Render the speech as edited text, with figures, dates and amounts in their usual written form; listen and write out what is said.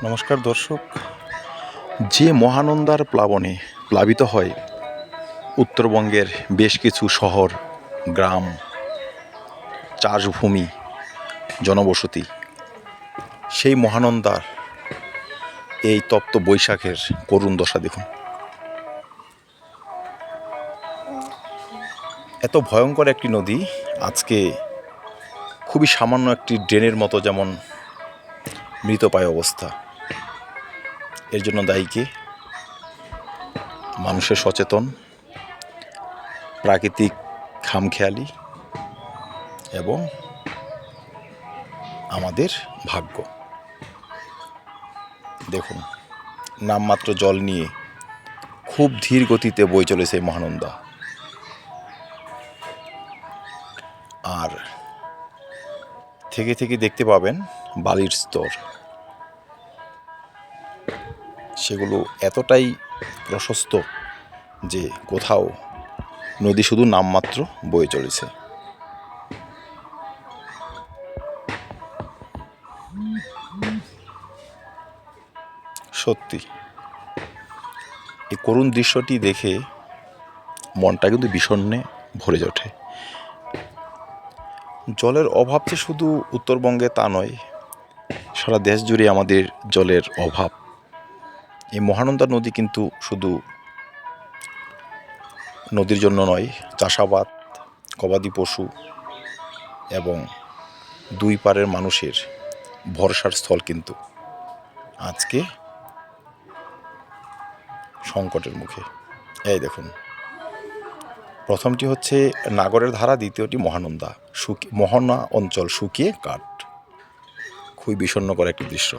নমস্কার দর্শক, যে মহানন্দার প্লাবনে প্লাবিত হয় উত্তরবঙ্গের বেশ কিছু শহর, গ্রাম, চাষভূমি, জনবসতি, সেই মহানন্দার এই তপ্ত বৈশাখের করুণ দশা দেখুন। এত ভয়ঙ্কর একটি নদী আজকে খুবই সামান্য একটি ড্রেনের মতো যেমন মৃতপ্রায় অবস্থা। এর জন্য দায়ী কে? মানুষের সচেতন, প্রাকৃতিক খামখেয়ালি এবং আমাদের ভাগ্য। দেখুন, নামমাত্র জল নিয়ে খুব ধীর গতিতে বয়ে চলেছে মহানন্দা। আর থেকে থেকে দেখতে পাবেন বালির স্তর, সেগুলো এতটাই প্রশস্ত যে কোথাও নদী শুধু নামমাত্র বয়ে চলেছে। সত্যি এই করুণ দৃশ্যটি দেখে মনটা কিন্তু বিষণ্ণে ভরে ওঠে। জলের অভাব যে শুধু উত্তরবঙ্গে তা নয়, সারা দেশ জুড়ে আমাদের জলের অভাব। এই মহানন্দা নদী কিন্তু শুধু নদীর জন্য নয়, চাষাবাদ, গবাদি পশু এবং দুই পারের মানুষের ভরসার স্থল কিন্তু আজকে সংকটের মুখে। এই দেখুন, প্রথমটি হচ্ছে নাগরের ধারা, দ্বিতীয়টি মহানন্দা। মোহনা অঞ্চল শুকিয়ে কাঠ। খুবই বিষণ্ণকর একটি দৃশ্য।